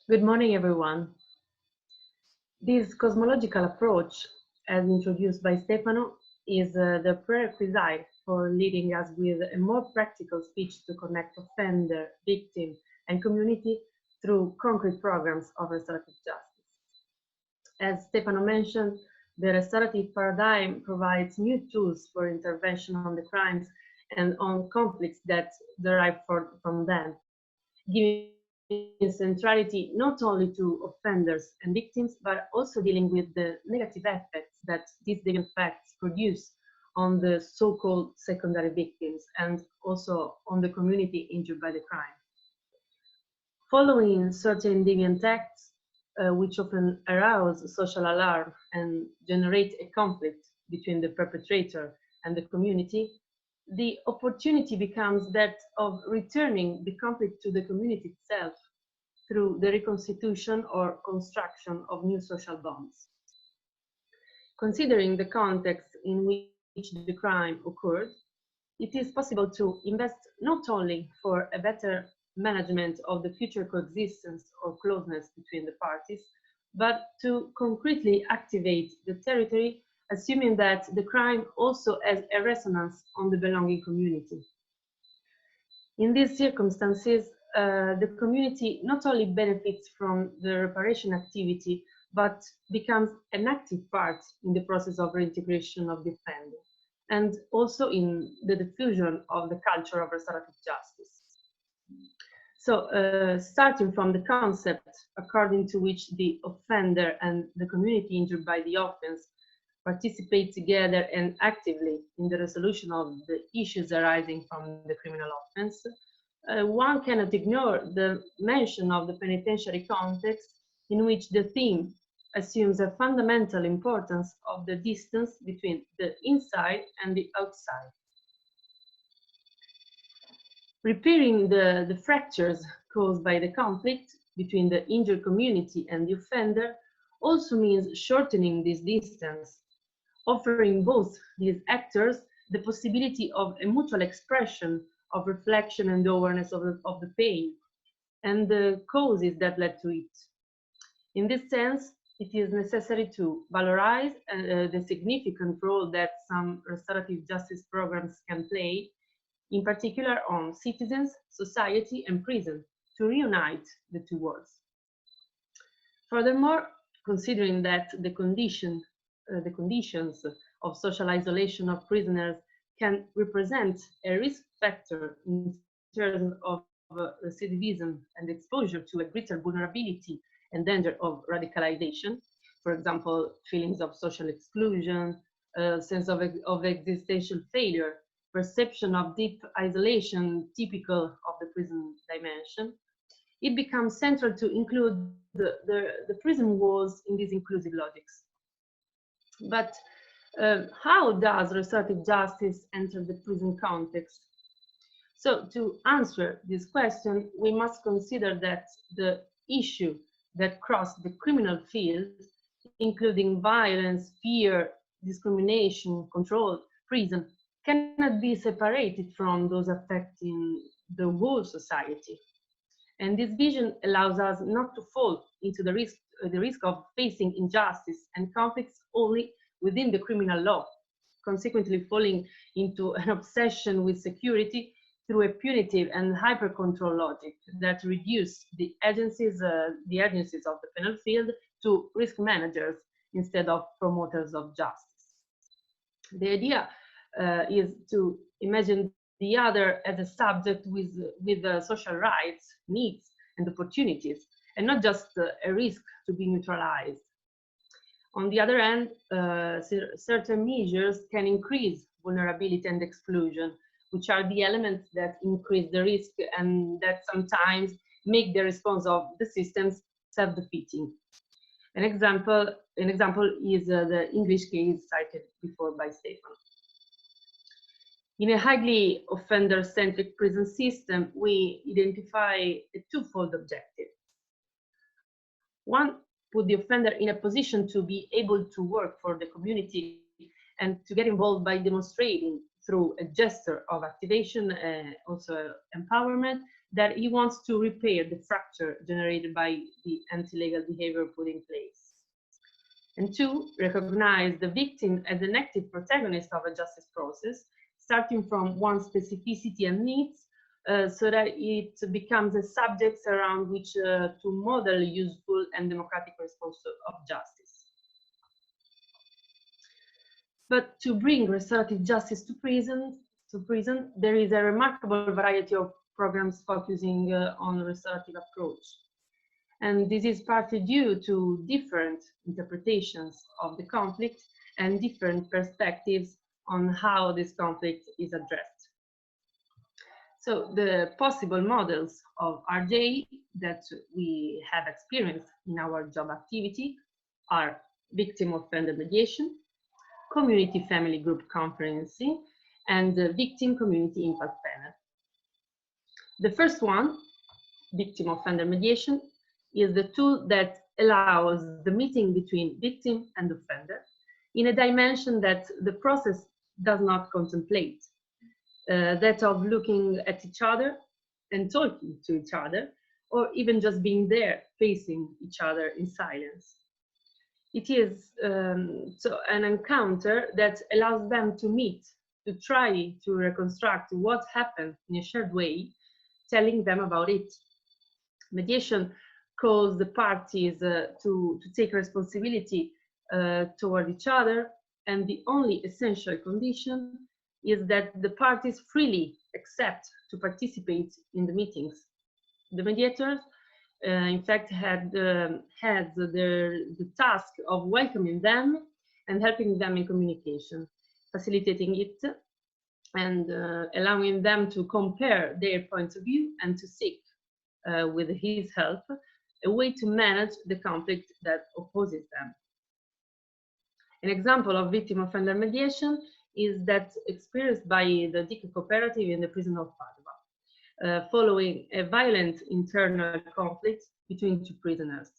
Good morning, everyone. This cosmological approach, as introduced by Stefano, is the prerequisite for leading us with a more practical speech to connect offender, victim, and community through concrete programs of restorative justice. As Stefano mentioned, the restorative paradigm provides new tools for intervention on the crimes and on conflicts that derive from them, giving centrality not only to offenders and victims, but also dealing with the negative effects that these deviant facts produce on the so-called secondary victims and also on the community injured by the crime. Following certain deviant acts, which often arouse social alarm and generate a conflict between the perpetrator and the community, the opportunity becomes that of returning the conflict to the community itself through the reconstitution or construction of new social bonds. Considering the context in which the crime occurred, it is possible to invest not only for a better management of the future coexistence or closeness between the parties, but to concretely activate the territory, assuming that the crime also has a resonance on the belonging community. In these circumstances, the community not only benefits from the reparation activity, but becomes an active part in the process of reintegration of the offender, and also in the diffusion of the culture of restorative justice. So, starting from the concept according to which the offender and the community injured by the offense participate together and actively in the resolution of the issues arising from the criminal offense, one cannot ignore the mention of the penitentiary context in which the theme assumes a fundamental importance of the distance between the inside and the outside. Repairing the fractures caused by the conflict between the injured community and the offender also means shortening this distance, offering both these actors the possibility of a mutual expression of reflection and awareness of the pain and the causes that led to it. In this sense, it is necessary to valorize the significant role that some restorative justice programs can play, in particular on citizens, society, and prison, to reunite the two worlds. Furthermore, considering that the conditions of social isolation of prisoners can represent a risk factor in terms of recidivism and exposure to a greater vulnerability and danger of radicalization, for example, feelings of social exclusion, sense of existential failure, perception of deep isolation typical of the prison dimension, it becomes central to include the prison walls in these inclusive logics. But how does restorative justice enter the prison context? So to answer this question, we must consider that the issue that cross the criminal field, including violence, fear, discrimination, control, prison, cannot be separated from those affecting the whole society. And this vision allows us not to fall into the risk of facing injustice and conflicts only within the criminal law, consequently falling into an obsession with security through a punitive and hyper-control logic that reduce the agencies of the penal field to risk managers instead of promoters of justice. The idea is to imagine the other as a subject with social rights, needs, and opportunities, and not just a risk to be neutralized. On the other hand, certain measures can increase vulnerability and exclusion, which are the elements that increase the risk and that sometimes make the response of the systems self-defeating. An example is the English case cited before by Stefano. In a highly offender-centric prison system, we identify a twofold objective. One, put the offender in a position to be able to work for the community and to get involved by demonstrating through a gesture of activation, also empowerment, that he wants to repair the fracture generated by the anti-legal behavior put in place. And two, recognize the victim as an active protagonist of a justice process, starting from one's specificity and needs, so that it becomes a subject around which to model useful and democratic response of justice. But to bring restorative justice to prison, there is a remarkable variety of programs focusing on a restorative approach. And this is partly due to different interpretations of the conflict and different perspectives on how this conflict is addressed. So the possible models of RJ that we have experienced in our job activity are victim-offender mediation, community family group conferencing, and victim community impact panel. The first one, victim-offender mediation, is the tool that allows the meeting between victim and offender in a dimension that the process does not contemplate, that of looking at each other and talking to each other, or even just being there facing each other in silence. It is so an encounter that allows them to meet, to try to reconstruct what happened in a shared way, telling them about it. Mediation calls the parties to take responsibility toward each other, and the only essential condition is that the parties freely accept to participate in the meetings. The mediators, in fact, had the task of welcoming them and helping them in communication, facilitating it, and allowing them to compare their points of view and to seek, with his help, a way to manage the conflict that opposes them. An example of victim-offender mediation is that experienced by the DIC cooperative in the prison of Padua, following a violent internal conflict between two prisoners.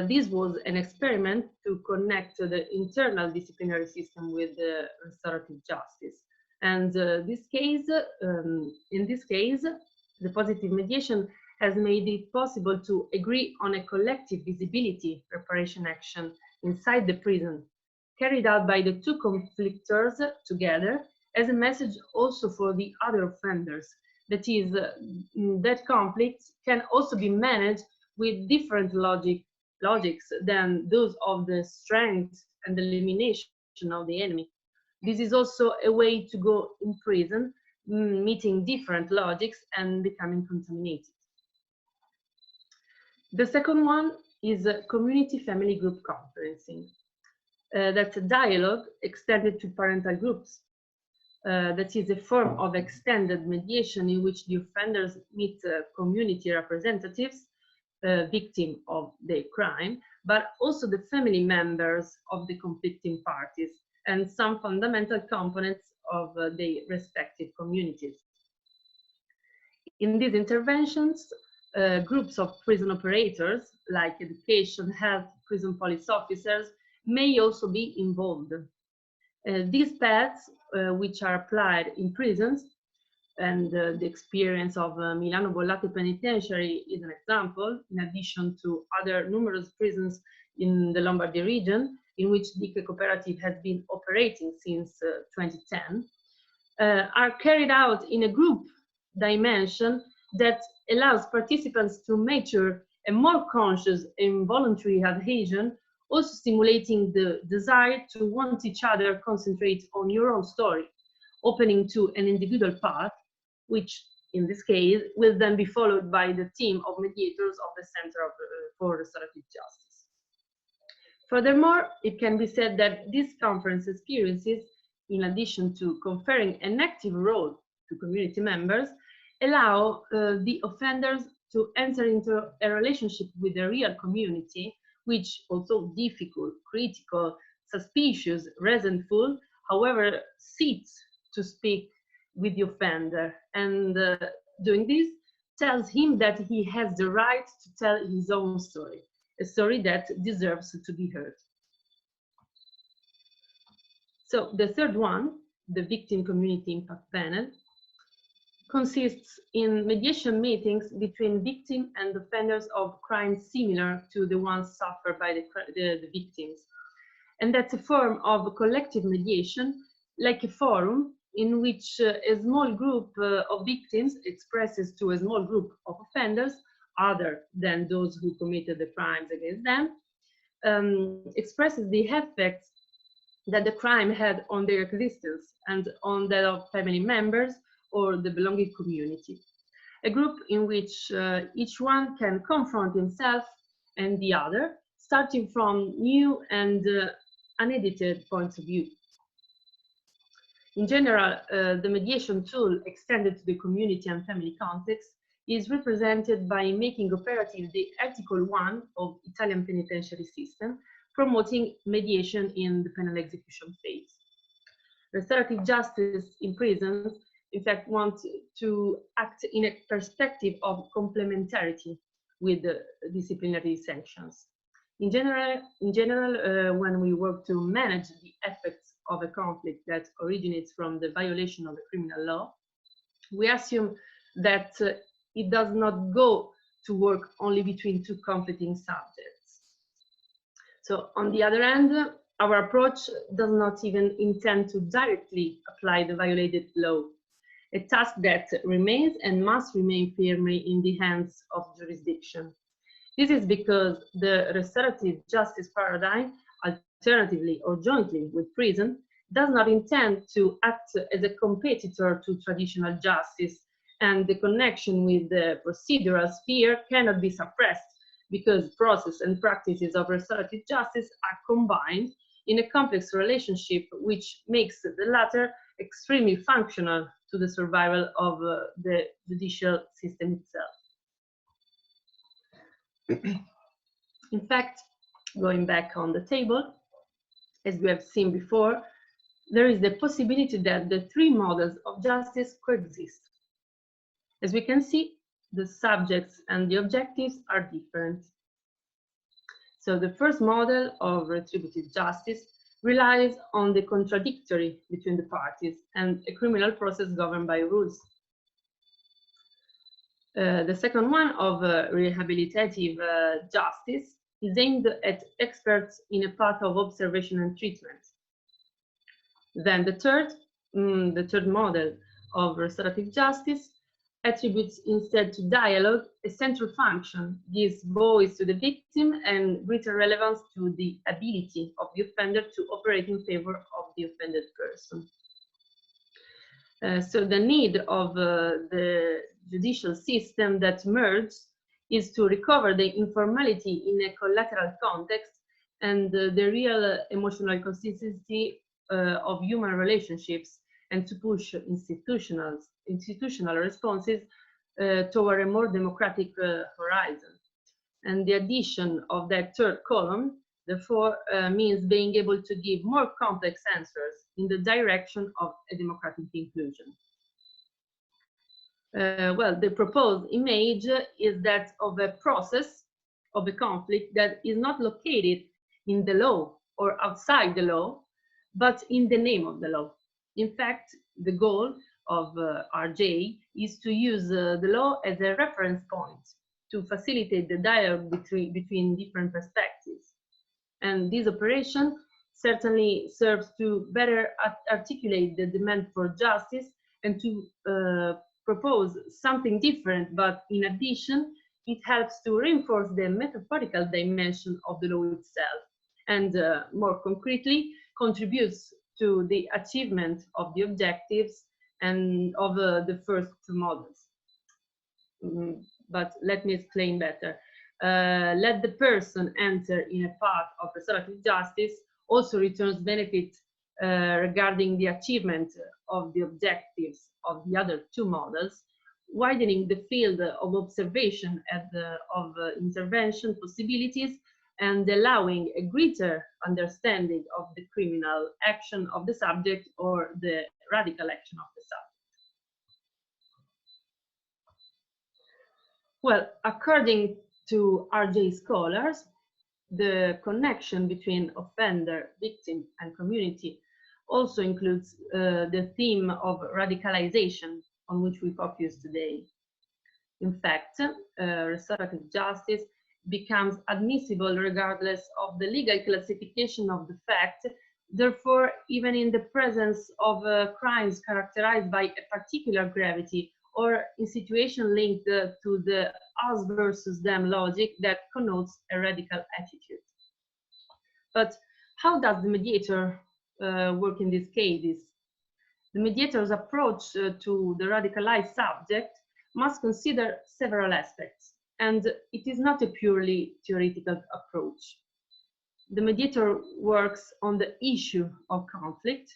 This was an experiment to connect the internal disciplinary system with the restorative justice. And in this case, the positive mediation has made it possible to agree on a collective visibility reparation action inside the prison, carried out by the two conflictors together as a message also for the other offenders. That is, that conflicts can also be managed with different logics than those of the strength and elimination of the enemy. This is also a way to go in prison, meeting different logics and becoming contaminated. The second one is a community family group conferencing. That's a dialogue extended to parental groups. That is a form of extended mediation in which the offenders meet community representatives, victim of their crime, but also the family members of the conflicting parties and some fundamental components of their respective communities. In these interventions, groups of prison operators, like education, health, prison police officers, may also be involved. These paths, which are applied in prisons, and the experience of Milano Bollate Penitentiary is an example, in addition to other numerous prisons in the Lombardy region, in which the cooperative has been operating since 2010, are carried out in a group dimension that allows participants to mature a more conscious and voluntary adhesion, also stimulating the desire to want each other concentrate on your own story, opening to an individual path, which in this case will then be followed by the team of mediators of the Center for Restorative Justice. Furthermore, it can be said that these conference experiences, in addition to conferring an active role to community members, allow the offenders to enter into a relationship with the real community, which, although difficult, critical, suspicious, resentful, however, seeks to speak with the offender, and doing this tells him that he has the right to tell his own story, a story that deserves to be heard. So the third one, the Victim Community Impact Panel, consists in mediation meetings between victims and offenders of crimes similar to the ones suffered by the victims. And that's a form of collective mediation, like a forum in which a small group of victims expresses to a small group of offenders, other than those who committed the crimes against them, expresses the effects that the crime had on their existence and on that of family members or the belonging community. A group in which each one can confront himself and the other, starting from new and unedited points of view. In general, the mediation tool extended to the community and family context is represented by making operative the Article 1 of Italian penitentiary system, promoting mediation in the penal execution phase. Restorative justice in prisons, in fact, want to act in a perspective of complementarity with the disciplinary sanctions. In general, when we work to manage the effects of a conflict that originates from the violation of the criminal law, we assume that it does not go to work only between two conflicting subjects. So on the other hand, our approach does not even intend to directly apply the violated law, a task that remains and must remain firmly in the hands of jurisdiction. This is because the restorative justice paradigm, alternatively or jointly with prison, does not intend to act as a competitor to traditional justice, and the connection with the procedural sphere cannot be suppressed because process and practices of restorative justice are combined in a complex relationship which makes the latter extremely functional to the survival of the judicial system itself. In fact, going back on the table, as we have seen before, there is the possibility that the three models of justice coexist. As we can see, the subjects and the objectives are different. So the first model of retributive justice relies on the contradictory between the parties and a criminal process governed by rules. The second one of rehabilitative justice is aimed at experts in a path of observation and treatment. Then the third model of restorative justice attributes instead to dialogue a central function, gives voice to the victim and greater relevance to the ability of the offender to operate in favor of the offended person. So the need of the judicial system that merges is to recover the informality in a collateral context and the real emotional consistency of human relationships, and to push institutional responses toward a more democratic horizon. And the addition of that third column, therefore, means being able to give more complex answers in the direction of a democratic inclusion. Well, the proposed image is that of a process of a conflict that is not located in the law or outside the law, but in the name of the law. In fact, the goal of RJ is to use the law as a reference point to facilitate the dialogue between different perspectives. And this operation certainly serves to better articulate the demand for justice and to propose something different, but in addition, it helps to reinforce the metaphorical dimension of the law itself, and more concretely, contributes to the achievement of the objectives and of the first two models. But let me explain better. Let the person enter in a path of restorative justice also returns benefit regarding the achievement of the objectives of the other two models, widening the field of observation and of intervention possibilities, and allowing a greater understanding of the criminal action of the subject or the radical action of the subject. Well, according to RJ scholars, the connection between offender, victim, and community also includes the theme of radicalization, on which we focus today. In fact, restorative justice becomes admissible regardless of the legal classification of the fact. Therefore, even in the presence of crimes characterized by a particular gravity or in situations linked to the us versus them logic that connotes a radical attitude. But how does the mediator work in these cases? The mediator's approach to the radicalized subject must consider several aspects, and it is not a purely theoretical approach. The mediator works on the issue of conflict,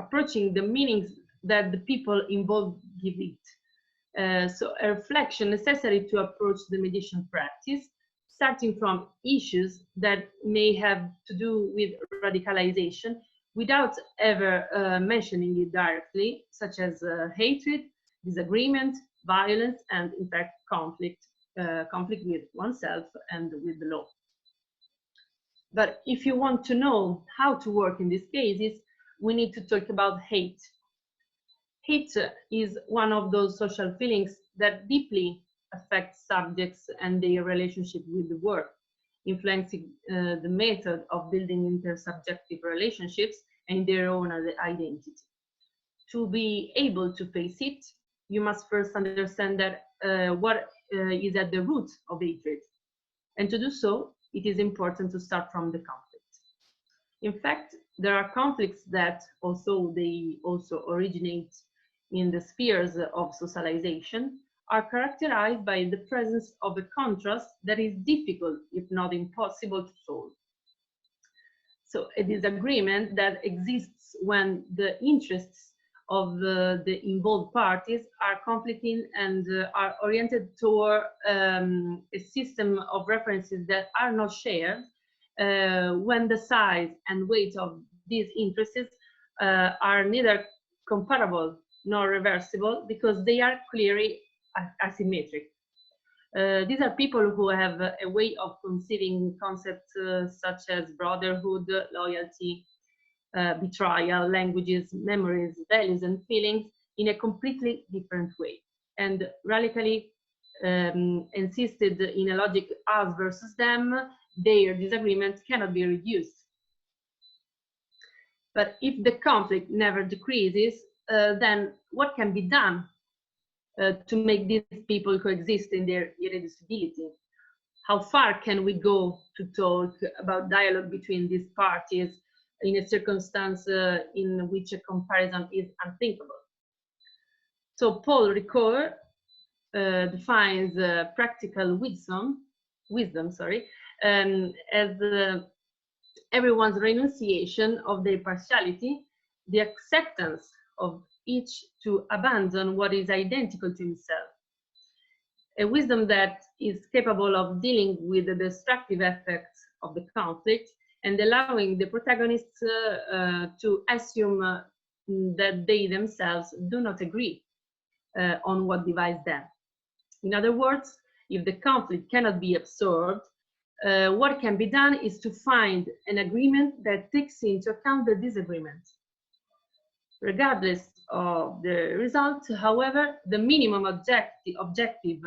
approaching the meanings that the people involved give it. So a reflection necessary to approach the mediation practice, starting from issues that may have to do with radicalization without ever mentioning it directly, such as hatred, disagreement, violence, and in fact conflict with oneself and with the law. But if you want to know how to work in these cases, we need to talk about hate. Hate is one of those social feelings that deeply affect subjects and their relationship with the work, influencing the method of building intersubjective relationships and their own identity. To be able to face it, you must first understand that what is at the root of hatred. And to do so, it is important to start from the conflict. In fact, there are conflicts that, although they also originate in the spheres of socialization, are characterized by the presence of a contrast that is difficult, if not impossible, to solve. So a disagreement that exists when the interests of the involved parties are conflicting and are oriented toward a system of references that are not shared, when the size and weight of these interests are neither comparable nor reversible because they are clearly asymmetric. These are people who have a way of conceiving concepts such as brotherhood, loyalty, betrayal, languages, memories, values, and feelings in a completely different way, and radically insisted in a logic us versus them. Their disagreement cannot be reduced. But if the conflict never decreases, then what can be done to make these people coexist in their irreducibility? How far can we go to talk about dialogue between these parties in a circumstance in which a comparison is unthinkable? So Paul Ricoeur defines practical wisdom, as everyone's renunciation of their partiality, the acceptance of each to abandon what is identical to himself. A wisdom that is capable of dealing with the destructive effects of the conflict and allowing the protagonists to assume that they themselves do not agree on what divides them. In other words, if the conflict cannot be absorbed, what can be done is to find an agreement that takes into account the disagreement. Regardless of the result, however, the minimum objective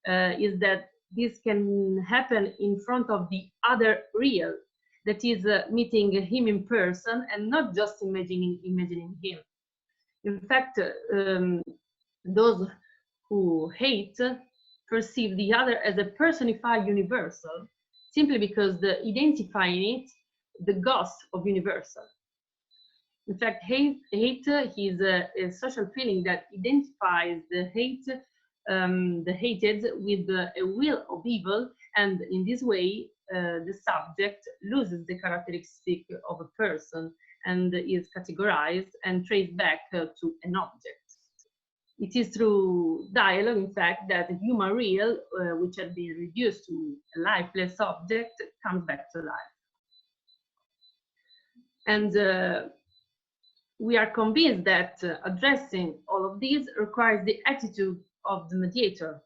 is that this can happen in front of the other real, that is meeting him in person and not just imagining him. In fact, those who hate perceive the other as a personified universal, simply because they identify in it the ghost of universal. In fact, hate is a social feeling that identifies the hated with a will of evil, and in this way, the subject loses the characteristic of a person and is categorized and traced back to an object. It is through dialogue, in fact, that the human real, which had been reduced to a lifeless object, comes back to life. And we are convinced that addressing all of these requires the attitude of the mediator.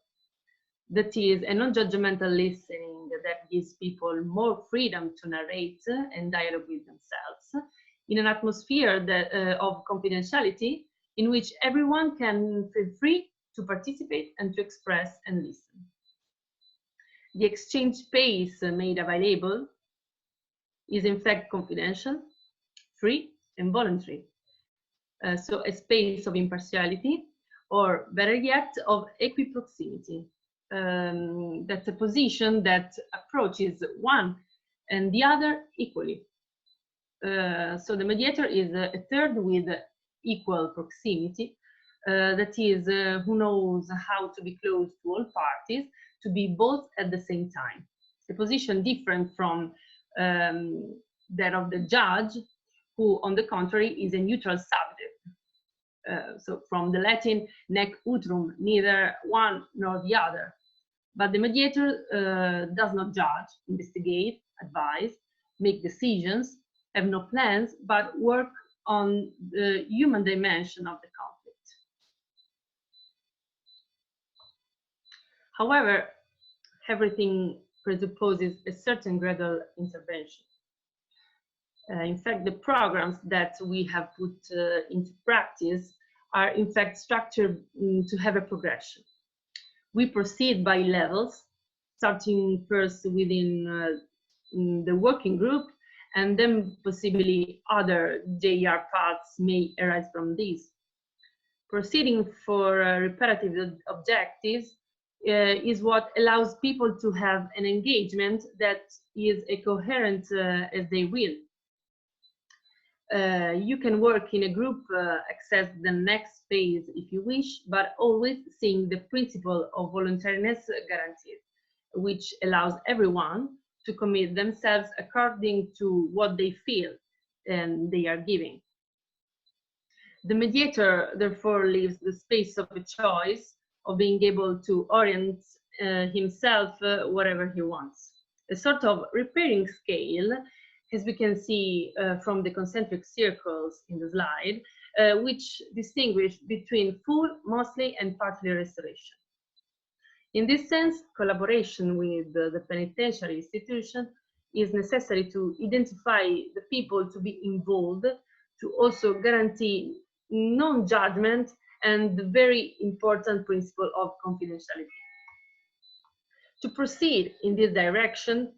That is a non-judgmental listening that gives people more freedom to narrate and dialogue with themselves, in an atmosphere that, of confidentiality, in which everyone can feel free to participate and to express and listen. The exchange space made available is in fact confidential, free, and voluntary. So a space of impartiality, or better yet, of equiproximity. That's a position that approaches one and the other equally. So the mediator is a third with equal proximity, that is, who knows how to be close to all parties, to be both at the same time. A position different from that of the judge, who, on the contrary, is a neutral subject. So from the Latin nec utrum, neither one nor the other. But the mediator does not judge, investigate, advise, make decisions, have no plans, but work on the human dimension of the conflict. However, everything presupposes a certain gradual intervention. In fact, the programs that we have put into practice are in fact structured to have a progression. We proceed by levels, starting first within the working group, and then possibly other JR paths may arise from this. Proceeding for reparative objectives is what allows people to have an engagement that is as coherent as they will. You can work in a group, access the next phase if you wish, but always seeing the principle of voluntariness guaranteed, which allows everyone to commit themselves according to what they feel and they are giving. The mediator, therefore, leaves the space of a choice, of being able to orient himself wherever he wants. A sort of repairing scale, as we can see from the concentric circles in the slide, which distinguish between full, mostly, and partly restoration. In this sense, collaboration with the penitentiary institution is necessary to identify the people to be involved, to also guarantee non-judgment and the very important principle of confidentiality. To proceed in this direction,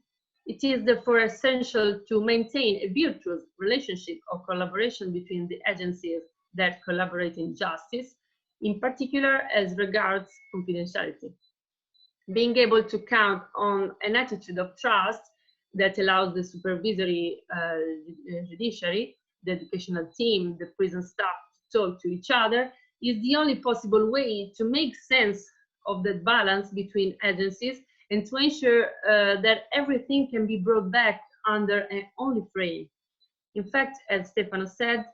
it is therefore essential to maintain a virtuous relationship of collaboration between the agencies that collaborate in justice, in particular as regards confidentiality. Being able to count on an attitude of trust that allows the supervisory judiciary, the educational team, the prison staff to talk to each other is the only possible way to make sense of that balance between agencies and to ensure that everything can be brought back under an only frame. In fact, as Stefano said,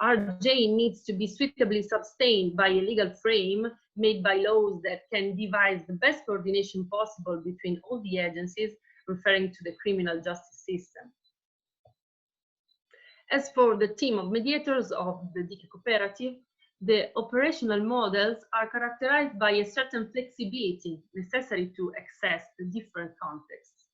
RJ needs to be suitably sustained by a legal frame made by laws that can devise the best coordination possible between all the agencies referring to the criminal justice system. As for the team of mediators of the DICA cooperative, the operational models are characterized by a certain flexibility necessary to access the different contexts.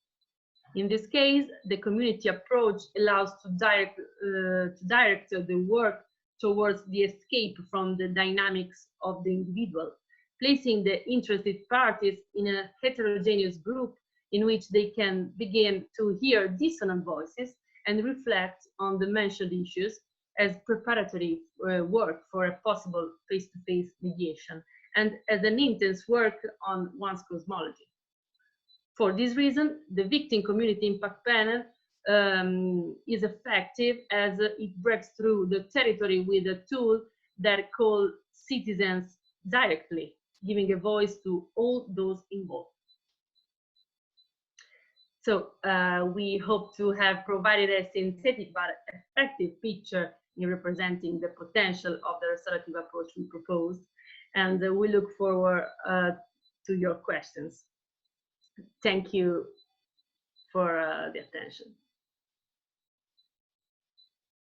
In this case, the community approach allows to direct the work towards the escape from the dynamics of the individual, placing the interested parties in a heterogeneous group in which they can begin to hear dissonant voices and reflect on the mentioned issues as preparatory work for a possible face-to-face mediation and as an intense work on one's cosmology. For this reason, the Victim Community Impact Panel is effective as it breaks through the territory with a tool that calls citizens directly, giving a voice to all those involved. So we hope to have provided a synthetic but effective picture in representing the potential of the restorative approach we proposed, and we look forward to your questions. Thank you for the attention.